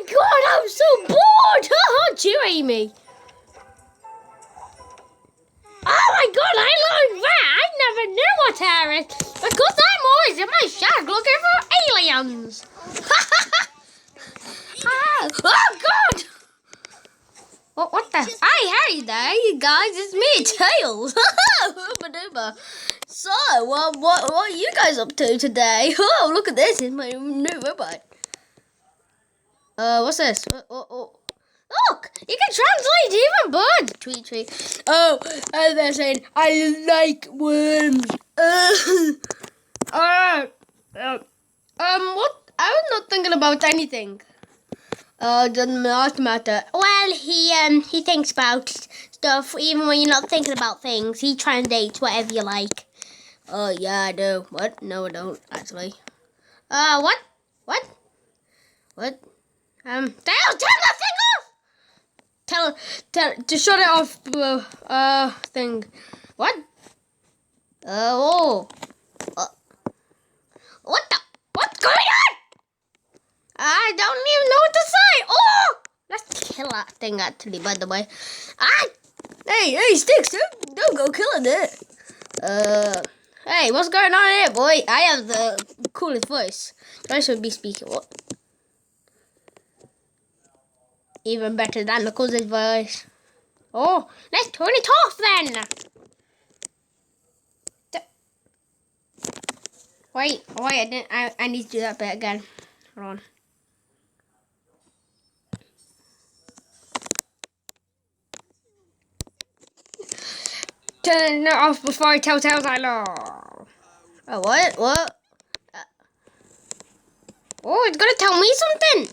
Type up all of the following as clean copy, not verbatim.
god, I'm so bored! Aren't you, Amy? Oh my god, I learned that! I never knew what hair is because I'm always in my shack looking for aliens! Oh god! What the? Hey there, you guys, it's me, Tails! So, what are you guys up to today? Oh, look at this, it's my new robot. What's this? Look, you can translate even birds. Tweet. Oh, and they're saying, I like worms. What? I was not thinking about anything. Doesn't matter. Well, he thinks about stuff even when you're not thinking about things. He translates whatever you like. Oh, yeah, I do. What? No, I don't, actually. What? Tails, turn that thing off! Tell to shut it off, thing. What? What the? What's going on? I don't even know what to say. Oh! Let's kill that thing, actually, by the way. Hey, Sticks, don't go killing it. Hey, what's going on here, boy? I have the coolest voice. I should be speaking what? Even better than the cousin's voice. Oh, let's turn it off then. Wait, I need to do that bit again. Hold on. Turn it off before I tell Tails I love. Oh, what? Oh, it's gonna tell me something.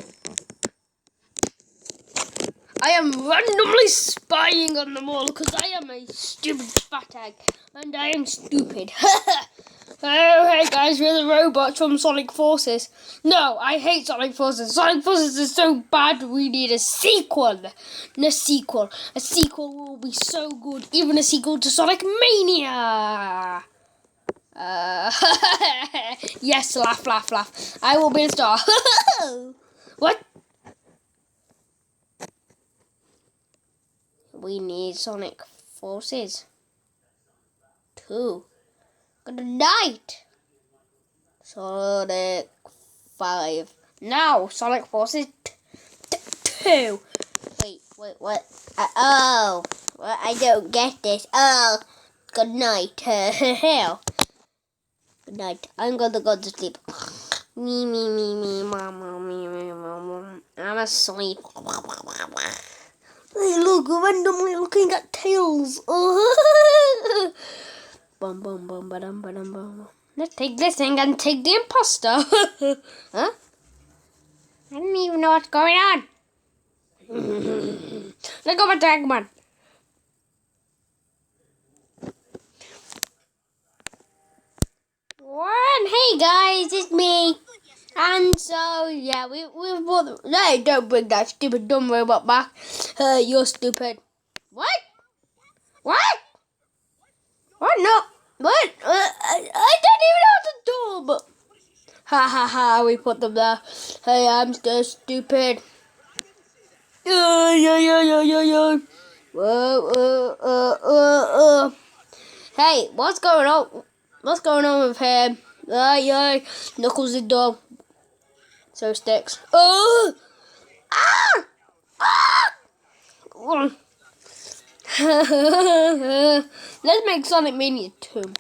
I am randomly spying on them all because I am a stupid fat egg and I am stupid. Oh, hey guys, we're the robots from Sonic Forces. No, I hate Sonic Forces. Sonic Forces is so bad, we need a sequel. A sequel will be so good. Even a sequel to Sonic Mania. Yes, laugh. I will be a star. What? We need Sonic Forces 2. Good night. Sonic 5. Now, Sonic Forces 2. Wait, what? Well, I don't get this. Oh, good night. Good night. I'm gonna go to sleep. Me, mama, mama. I'm asleep. Hey, look, randomly looking at Tails. Bum. Let's take this thing and take the imposter. Huh? I don't even know what's going on. Let's go back to Eggman. Hey guys, it's me. And so, yeah, we bought hey, don't bring that stupid dumb robot back. You're stupid. What? No. What? I don't even know what to do, but... Ha, we put them there. Hey, I'm still stupid. Yeah. Whoa. Hey, what's going on? What's going on with him? Yeah. Knuckles is dumb. So Sticks. Let's make Sonic Mania 2.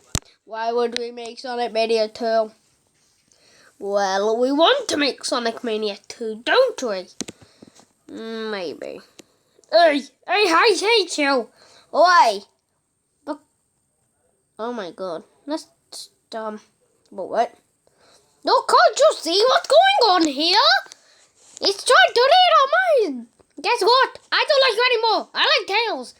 Why would we make Sonic Mania 2? Well, we want to make Sonic Mania 2, don't we? Maybe. Hey, I hate you. Why? Look. Oh my god. Let's, but what? No, can't you see what's going on here? It's trying to read our minds. Guess what? I don't like you anymore. I like Tails.